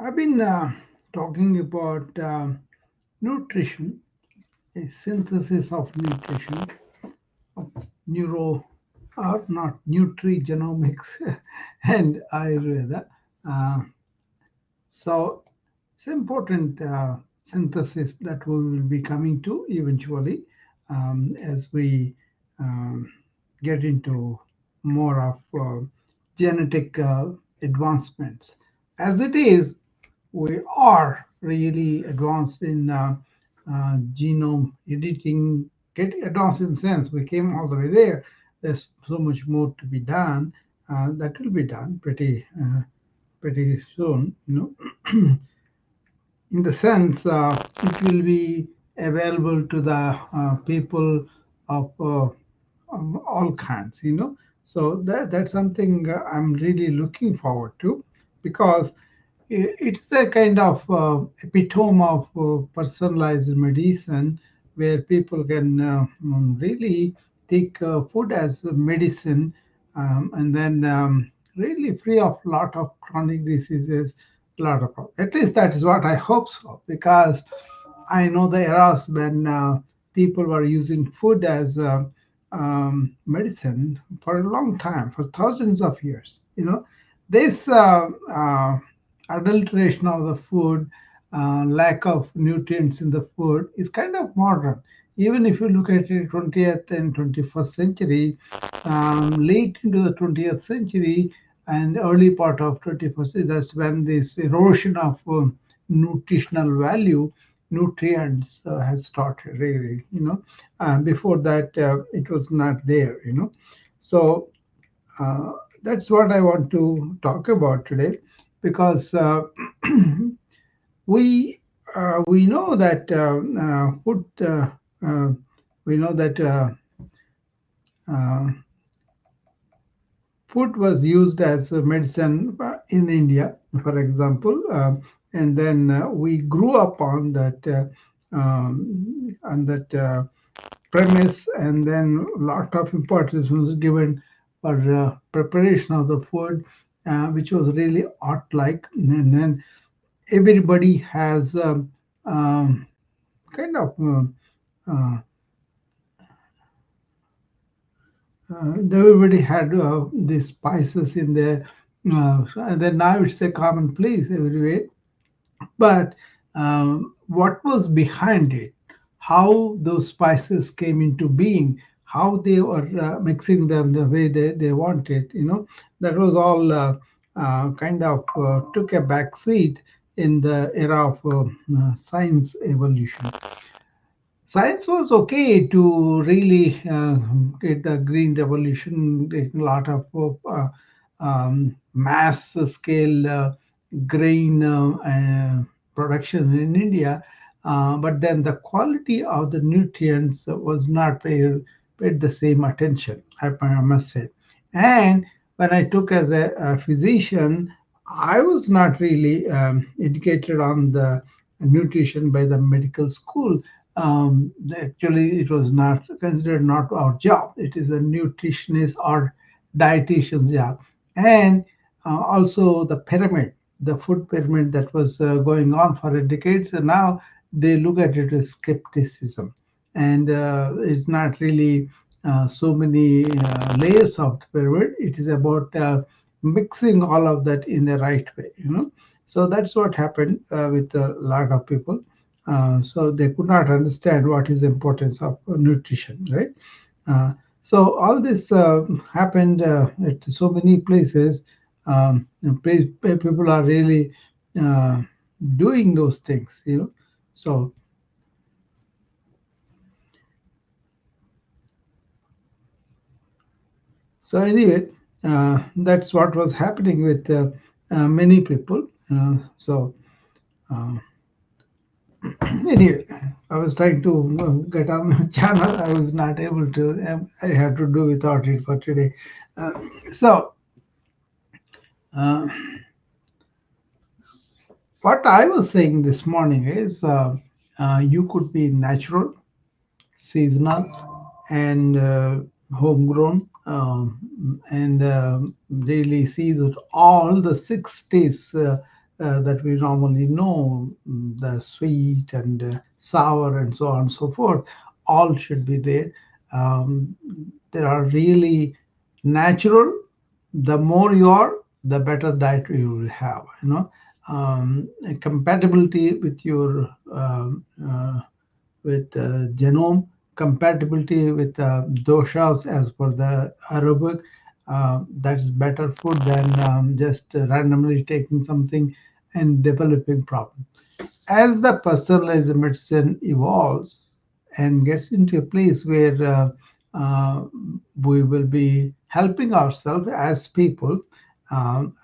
I've been talking about nutrition, a synthesis of nutrition, of neuro, or not nutrigenomics and Ayurveda. Uh, so it's important synthesis that we will be coming to eventually as we um, get into more of genetic advancements. As it is, we are really advanced in genome editing, getting advanced in the sense we came all the way there. There's so much more to be done. That will be done pretty soon, in the sense it will be available to the people of all kinds, So that's something I'm really looking forward to because it's a kind of epitome of personalized medicine where people can really take food as a medicine and then really free of a lot of chronic diseases, a lot of problems. At least that is what I hope so, because I know the eras when people were using food as medicine for a long time, for thousands of years. This adulteration of the food, lack of nutrients in the food is kind of modern. Even if you look at it 20th and 21st century, late into the 20th century and early part of 21st century, that's when this erosion of nutritional value, nutrients has started really, before that it was not there, So uh, that's what I want to talk about today because we we know that food uh, we know that uh, food was used as a medicine in India, for example, and then we grew up on that premise, and then a lot of importance was given for preparation of the food, which was really art-like, and then everybody has kind of uh, everybody had these spices in there, and then now it's a commonplace everywhere. But what was behind it, how those spices came into being, how they were mixing them the way they wanted, that was all kind of took a back seat in the era of science evolution. Science was okay to really get the green revolution, get a lot of mass scale grain production in India, but then the quality of the nutrients was not paid the same attention, I must say. And when I took as a physician, I was not really educated on the nutrition by the medical school. Actually, it was not considered not our job. It is a nutritionist or dietitian's job. And also the pyramid, the food pyramid that was going on for decades, and now they look at it with skepticism. And it's not really so many layers of the pyramid. It is about mixing all of that in the right way. So that's what happened with a lot of people. So they could not understand what is the importance of nutrition, right? Uh, so all this happened at so many places. People are really uh, doing those things. So anyway, that's what was happening with many people. So uh, anyway, I was trying to get on the channel. I was not able to. I had to do without it for today. Uh, so, uh, what I was saying this morning is you could be natural, seasonal, and homegrown, and really see that all the 6 days. that we normally know, the sweet and sour and so on and so forth, all should be there. Um, there are really natural. The more you are, the better diet you will have. Compatibility with your genome, compatibility with doshas as per the Arabic. That's better food than just randomly taking something and developing problem. As the personalized medicine evolves and gets into a place where uh, we will be helping ourselves as people,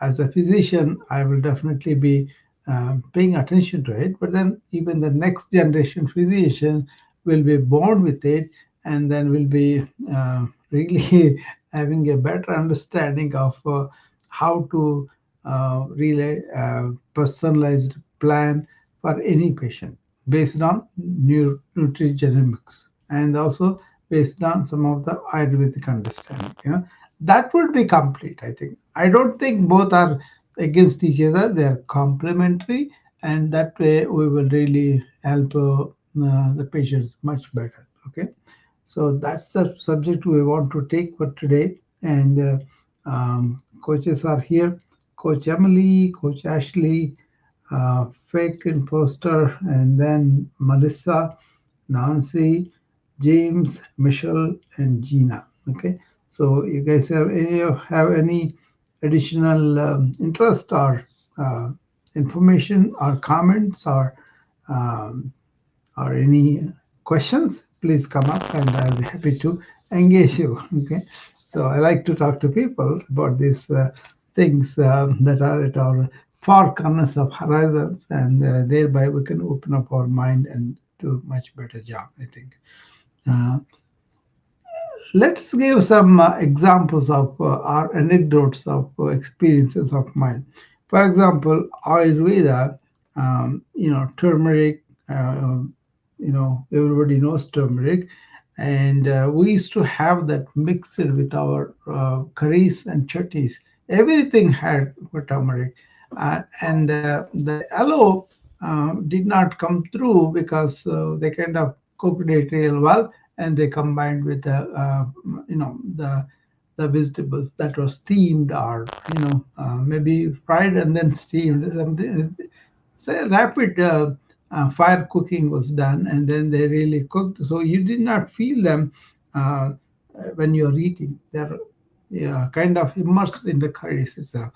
as a physician, I will definitely be paying attention to it. But then, even the next generation physician will be born with it, and then will be really having a better understanding of how to really personalized plan for any patient based on nutrigenomics and also based on some of the Ayurvedic understanding. That would be complete. I think. I don't think both are against each other. They are complementary, and that way we will really help the patients much better. Okay, so that's the subject we want to take for today. And coaches are here. Coach Emily, Coach Ashley, Fake Imposter, and then Melissa, Nancy, James, Michelle, and Gina. Okay, so you guys have any additional interest or uh, information or comments um, or any questions? Please come up, and I'll be happy to engage you. Okay, so I like to talk to people about these things that are at our far corners of horizons, and thereby we can open up our mind and do much better job, I think. Uh, let's give some examples of our anecdotes of experiences of mine. For example, Ayurveda, turmeric, everybody knows turmeric. And we used to have that mixed with our curries and chutneys. Everything had turmeric. And the aloe did not come through because they kind of cooked it real well, and they combined with the vegetables that were steamed or maybe fried and then steamed something. So rapid fire cooking was done, and then they really cooked, so you did not feel them uh, when you're eating. They're kind of immersed in the curries itself.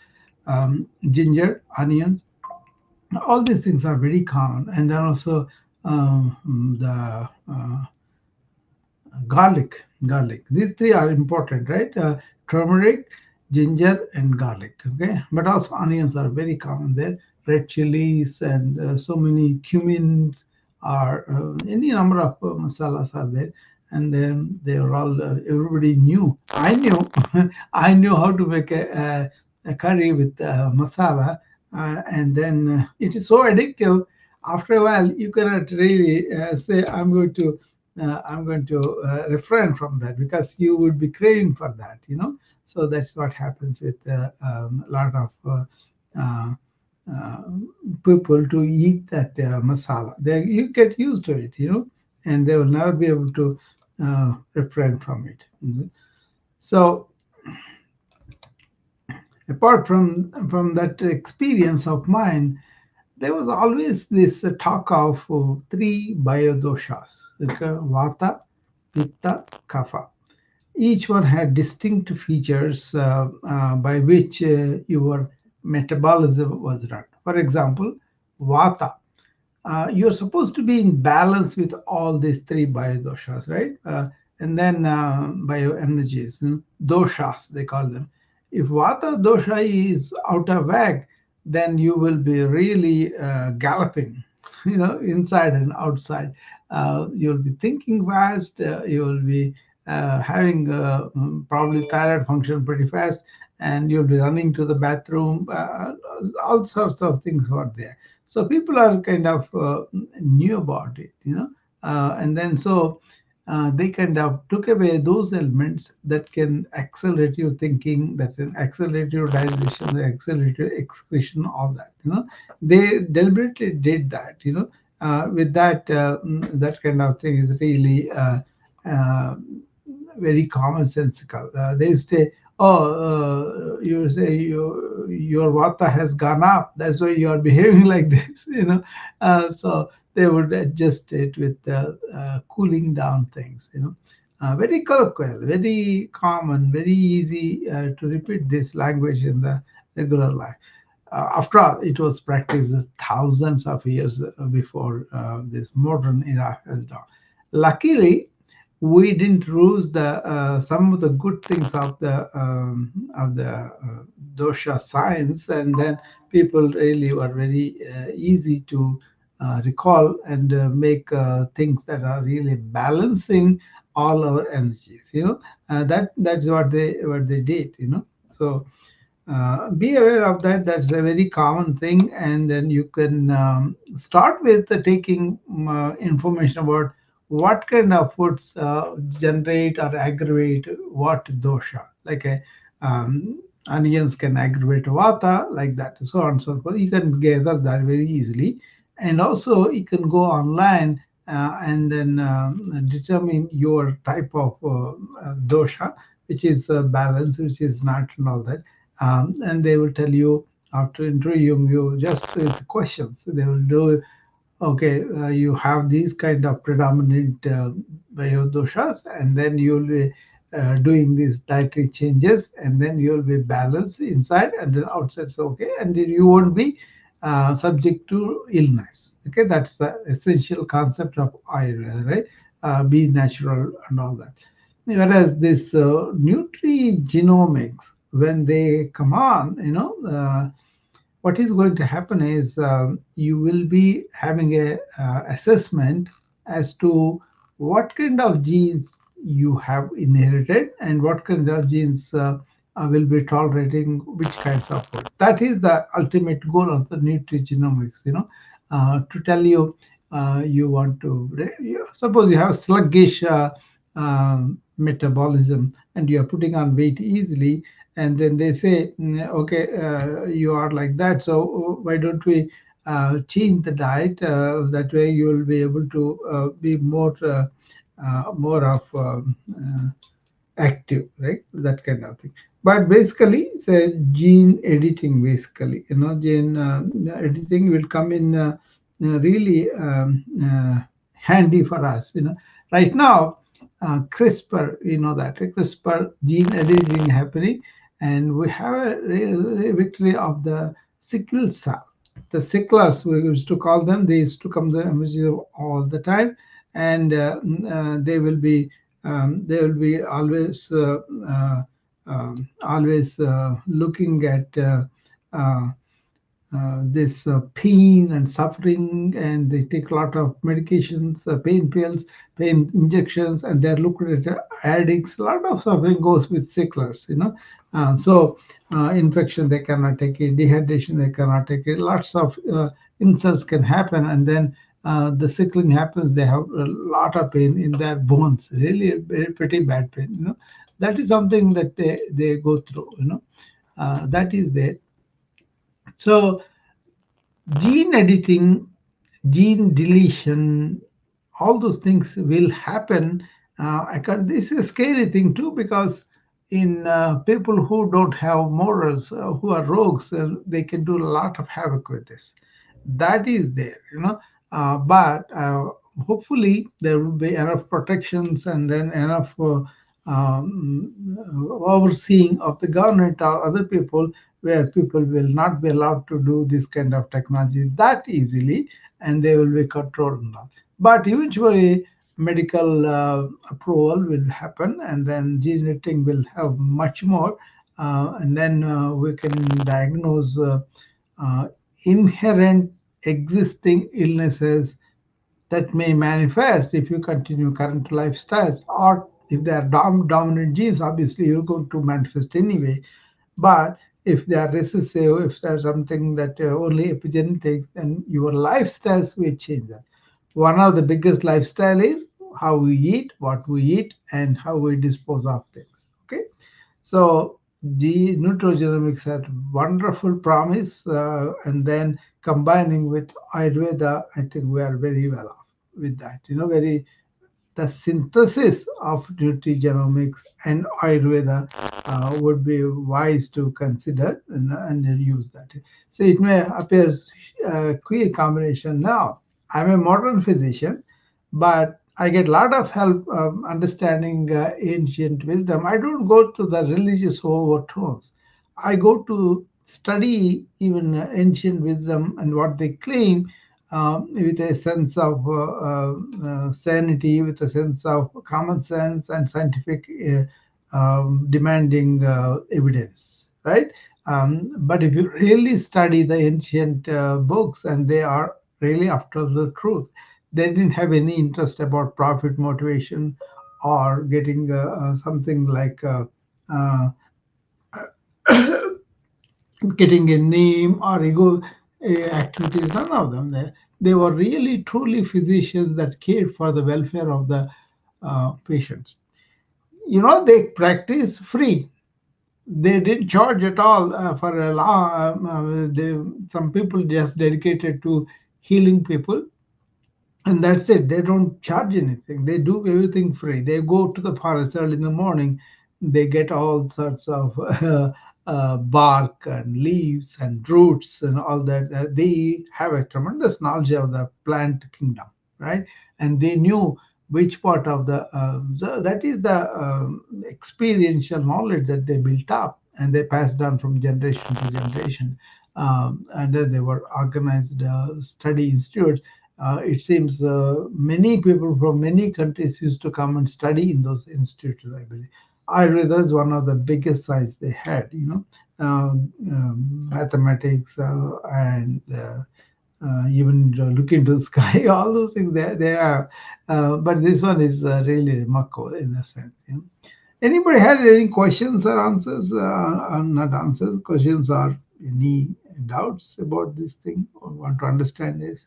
Ginger, onions, all these things are very common. And then also the garlic. These three are important, right? Turmeric, ginger, and garlic. Okay, but also onions are very common there. Red chilies and so many cumins are any number of masalas are there. And then they are all everybody knew. I knew I knew how to make a curry with masala, and then it is so addictive. After a while, you cannot really say, I'm going to refrain from that, because you would be craving for that. So that's what happens with a lot of uh, uh, people to eat that masala. You get used to it, and they will never be able to refrain from it. So apart from that experience of mine, there was always this talk of three biodoshas, okay, vata, pitta, kapha. Each one had distinct features by which your metabolism was run. For example, vata. You're supposed to be in balance with all these three biodoshas, right? And then bioenergies, doshas, they call them. If vata dosha is out of whack, then you will be really galloping, inside and outside. You'll be thinking fast. You will be having probably thyroid function pretty fast, and you'll be running to the bathroom. All sorts of things were there. So people are kind of new about it. And then so they kind of took away those elements that can accelerate your thinking, that can accelerate your digestion, that accelerate your excretion, all that. They deliberately did that. With that, that kind of thing is really uh, very commonsensical. They say, "Oh, you say your vata has gone up. That's why you are behaving like this." So they would adjust it with cooling down things. Very colloquial, very common, very easy to repeat this language in the regular life. After all, it was practiced thousands of years before this modern era has done. Luckily, we didn't lose the some of the good things of the dosha science, and then people really were very easy to recall and make things that are really balancing all our energies. That's what they did. So be aware of that. That's a very common thing, and then you can start with taking information about what kind of foods generate or aggravate what dosha. Like onions can aggravate vata, like that, so on and so forth. You can gather that very easily, and also you can go online and then determine your type of dosha, which is balance, which is not, and all that. And they will tell you after interviewing you just with questions. They will do, okay, you have these kind of predominant doshas, and then you'll be doing these dietary changes, and then you'll be balanced inside and then outside. So okay, and then you won't be subject to illness. Okay, that's the essential concept of Ayurveda, right? Be natural and all that. Whereas this nutrigenomics, when they come on, what is going to happen is you will be having a assessment as to what kind of genes you have inherited and what kind of genes will be tolerating which kinds of food. That is the ultimate goal of the nutrigenomics. To tell you, you want to suppose you have sluggish metabolism and you are putting on weight easily, and then they say, okay, you are like that, so why don't we change the diet, that way you will be able to be more of active, right? That kind of thing. But basically it's a gene editing. Basically, gene editing will come in really handy for us. Right now, CRISPR, that CRISPR gene editing happening, and we have a victory of the sickle cell. The sicklers, we used to call them, they used to come the images all the time, and they will be always looking at uh, this pain and suffering, and they take a lot of medications, pain pills, pain injections, and they're looking at addicts. A lot of suffering goes with sicklers. So infection they cannot take it, dehydration they cannot take it, lots of insults can happen, and then the sickling happens. They have a lot of pain in their bones, really very pretty bad pain. That is something that they go through. That is there. So gene editing, gene deletion, all those things will happen. This is a scary thing too, because in people who don't have morals, who are rogues, they can do a lot of havoc with this. That is there. But hopefully there will be enough protections, and then enough overseeing of the government or other people, where people will not be allowed to do this kind of technology that easily, and they will be controlled now. But eventually, medical approval will happen, and then gene editing will have much more, and then we can diagnose uh, inherent existing illnesses that may manifest if you continue current lifestyles, or if they are dominant genes, obviously you're going to manifest anyway. But if they are recessive, if there's something that only epigenetics, then your lifestyles will change that. One of the biggest lifestyle is how we eat, what we eat, and how we dispose of things. Okay, so the nutrigenomics had wonderful promise, and then combining with Ayurveda, I think we are very well off with that. Very the synthesis of nutrigenomics and Ayurveda would be wise to consider and use that. So it may appear a queer combination now. I'm a modern physician, but I get a lot of help understanding ancient wisdom. I don't go to the religious overtones. I go to study even ancient wisdom and what they claim with a sense of sanity, with a sense of common sense and scientific demanding evidence, right? But if you really study the ancient books and they are really after the truth, they didn't have any interest about profit motivation or getting something like uh, getting a name or ego activities, none of them. They were really truly physicians that cared for the welfare of the patients. They practice free. They didn't charge at all for a law. Some people just dedicated to healing people, and that's it. They don't charge anything. They do everything free. They go to the forest early in the morning. They get all sorts of bark and leaves and roots and all that. They have a tremendous knowledge of the plant kingdom, right? And they knew which part of the so that is the experiential knowledge that they built up and they passed down from generation to generation. And then they were organized study institutes. It seems many people from many countries used to come and study in those institutes, I believe. Ayurveda is one of the biggest sites they had, mathematics and even look into the sky, all those things they have. But this one is really remarkable in a sense. Anybody has any questions or answers? Not answers, questions or any doubts about this thing or want to understand this?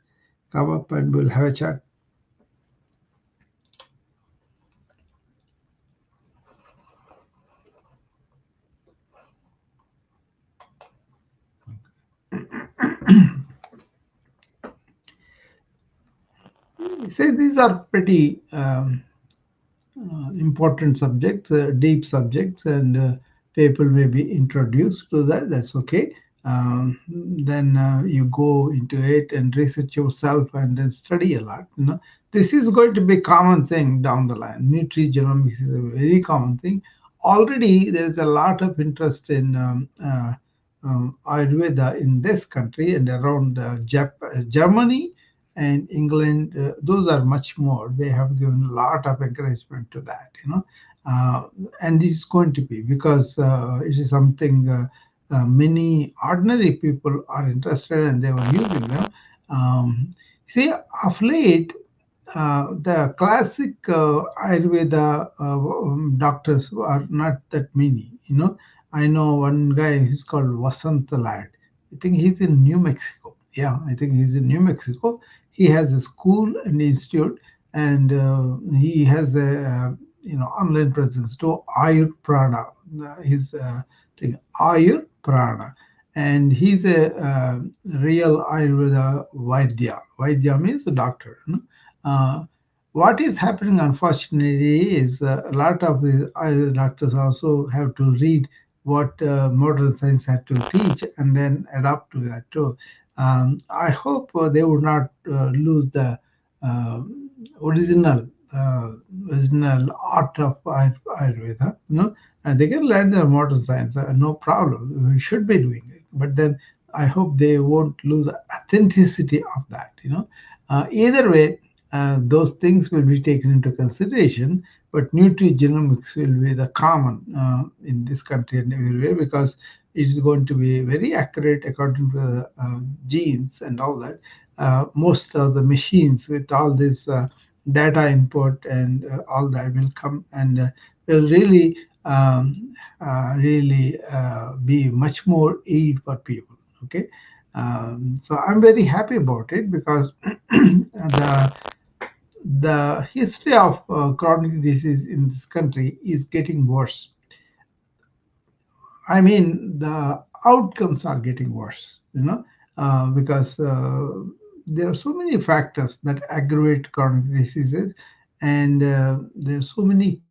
Come up and we'll have a chat. Say these are pretty important subjects, deep subjects, and people may be introduced to that. That's okay. Then you go into it and research yourself and then study a lot. This is going to be a common thing down the line. Nutrigenomics is a very common thing. Already, there's a lot of interest in Ayurveda in this country and around Germany and England, those are much more. They have given a lot of encouragement to that, and it's going to be because it is something many ordinary people are interested and they were using them. See, of late, the classic Ayurveda doctors are not that many. I know one guy. He's called Vasant Lad. I think he's in New Mexico. Yeah, I think he's in New Mexico. He has a school and institute, and he has a online presence to Ayur Prana. His thing Ayur Prana, and he's a real Ayurveda Vaidya. Vaidya means a doctor. Uh, what is happening, unfortunately, is a lot of the doctors also have to read what modern science had to teach and then adapt to that too. I hope they would not lose the uh, original original art of Ayurveda. And they can learn their modern science, no problem. We should be doing it, but then I hope they won't lose the authenticity of that. Either way, those things will be taken into consideration, but nutrigenomics will be the common in this country and everywhere because it is going to be very accurate according to the genes and all that. Most of the machines with all this data input and all that will come and will really be much more aid for people. Okay, so I'm very happy about it because the the history of chronic disease in this country is getting worse. I mean, the outcomes are getting worse, because there are so many factors that aggravate chronic diseases, and there are so many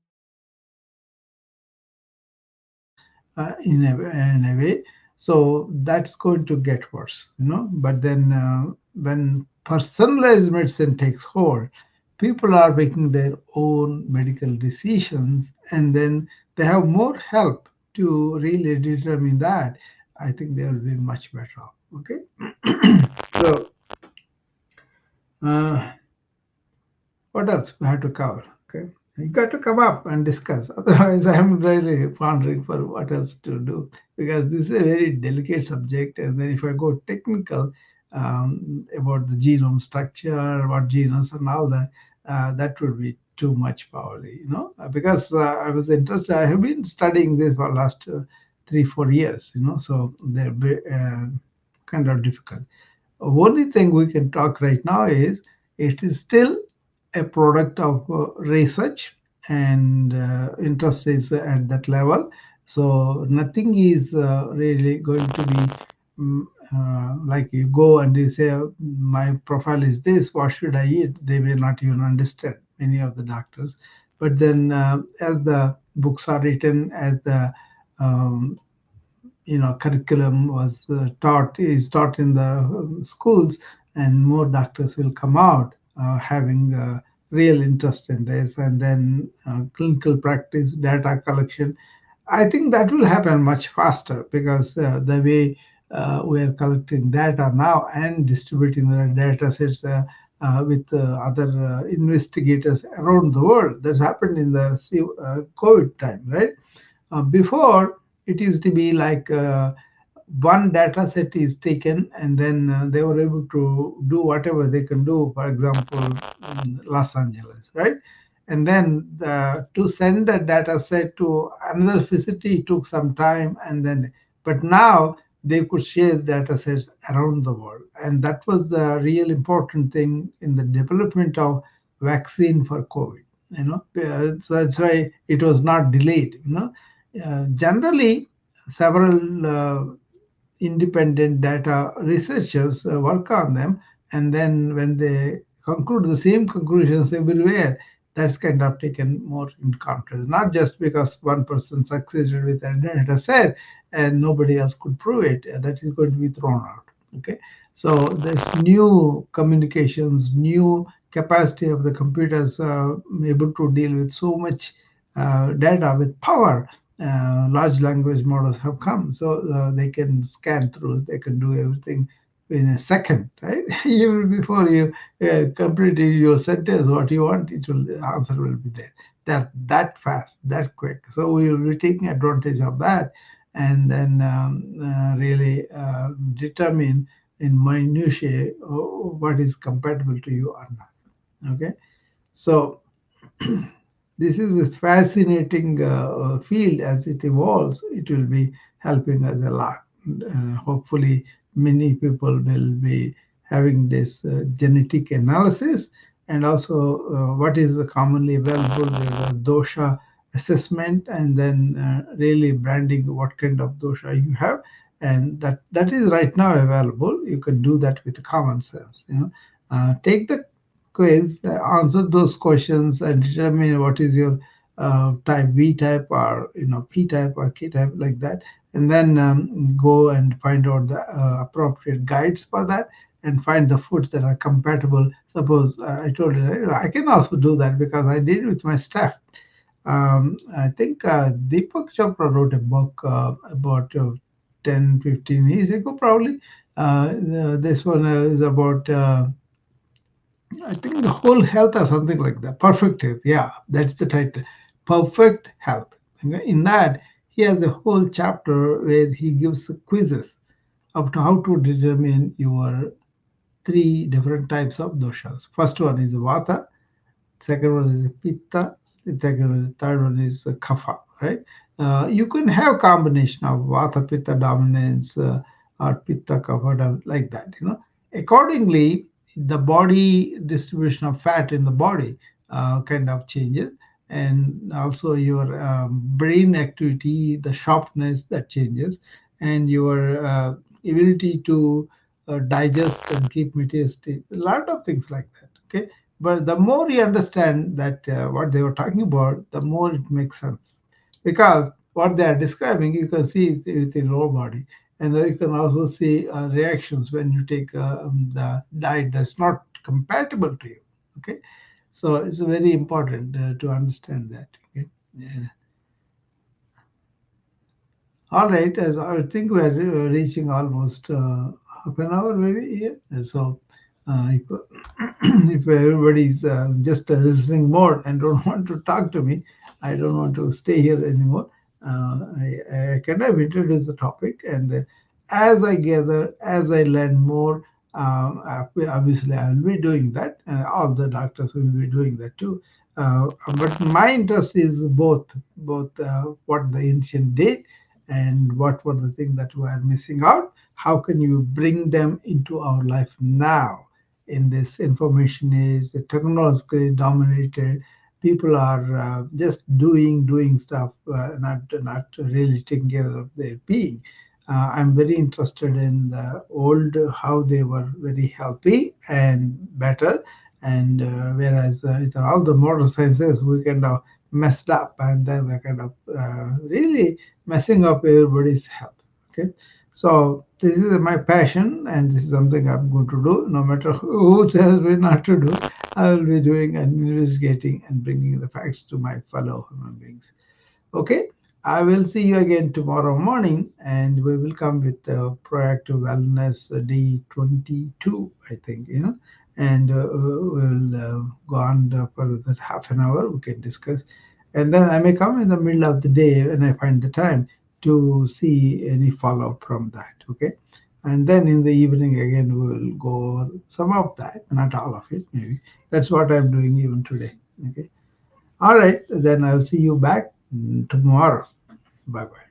in a way. So that's going to get worse. But then when personalized medicine takes hold, people are making their own medical decisions, and then they have more help to really determine that. I think they will be much better off. Okay. So uh, what else we have to cover? Okay. You got to come up and discuss. Otherwise, I'm really pondering for what else to do, because this is a very delicate subject. And then if I go technical about the genome structure, what genes and all that, that would be too much probably. Because I was interested. I have been studying this for last 3 4 years. So they're kind of difficult. Only thing we can talk right now is it is still a product of research, and interest is at that level. So nothing is really going to be like you go and you say, my profile is this, what should I eat? They may not even understand, many of the doctors. But then as the books are written, as the um, curriculum was taught in the schools, and more doctors will come out having real interest in this, and then clinical practice, data collection. I think that will happen much faster, because the way we are collecting data now and distributing the data sets with other investigators around the world. That's happened in the COVID time, right? Before, it used to be like one data set is taken, and then they were able to do whatever they can do, for example, in Los Angeles, right? And then to send the data set to another facility took some time, and then, but now they could share data sets around the world. And that was the real important thing in the development of vaccine for COVID. So that's why it was not delayed. Generally, several independent data researchers work on them, and then when they conclude the same conclusions everywhere, that's kind of taken more in context. Not just because one person succeeded with a data set and nobody else could prove it, that is going to be thrown out. Okay, so there's new communications, new capacity of the computers able to deal with so much data with power. Large language models have come, so they can scan through, they can do everything in a second, right? Even before you complete your sentence, what you want, the answer will be there. That fast, that quick. So we will be taking advantage of that, and then really determine in minutiae what is compatible to you or not. Okay, so this is a fascinating field. As it evolves, it will be helping us a lot. Hopefully, many people will be having this genetic analysis, and also what is the commonly available, there's a dosha assessment, and then really branding what kind of dosha you have, and that is right now available. You can do that with common sense. Take the quiz, answer those questions, and determine what is your type, B type, or P type or K type, like that, and then go and find out the appropriate guides for that, and find the foods that are compatible. Suppose I told you, right, I can also do that because I did it with my staff. I think Deepak Chopra wrote a book about 10, 15 years ago, probably. This one is about I think the whole health or something like that. Perfect health. Yeah, that's the title. Perfect health. Okay, in that, he has a whole chapter where he gives quizzes of how to determine your three different types of doshas. First one is vata, second one is pitta, third one is kapha, right? You can have combination of vata pitta dominance or pitta kapha like that. Accordingly, the body distribution of fat in the body kind of changes, and also your brain activity, the sharpness that changes, and your ability to digest and keep metastasis, a lot of things like that. Okay, but the more you understand that what they were talking about, the more it makes sense, because what they are describing, you can see it within your body, and then you can also see reactions when you take the diet that's not compatible to you. Okay, so it's very important to understand that. Okay. Yeah. All right, as I think we are reaching almost half an hour, maybe. Yeah. So, if, if everybody's just listening more and don't want to talk to me, I don't want to stay here anymore. I kind of introduce the topic, and as I gather, as I learn more, obviously I will be doing that. All the doctors will be doing that too. But my interest is both what the ancient did and what were the things that we are missing out. How can you bring them into our life now? In this information is technologically dominated, people are just doing stuff, not really taking care of their being. I'm very interested in the old, how they were very healthy and better, and whereas with all the modern sciences we kind of messed up, and then we're kind of really messing up everybody's health. Okay, so this is my passion, and this is something I'm going to do. No matter who tells me not to do, I will be doing and investigating and bringing the facts to my fellow human beings. Okay, I will see you again tomorrow morning, and we will come with proactive wellness day 22, I think, and we'll go on for that half an hour. We can discuss, and then I may come in the middle of the day when I find the time to see any follow up from that. Okay, and then in the evening again we will go over some of that, not all of it, maybe. That's what I'm doing even today. Okay. All right, then I'll see you back tomorrow. Bye bye.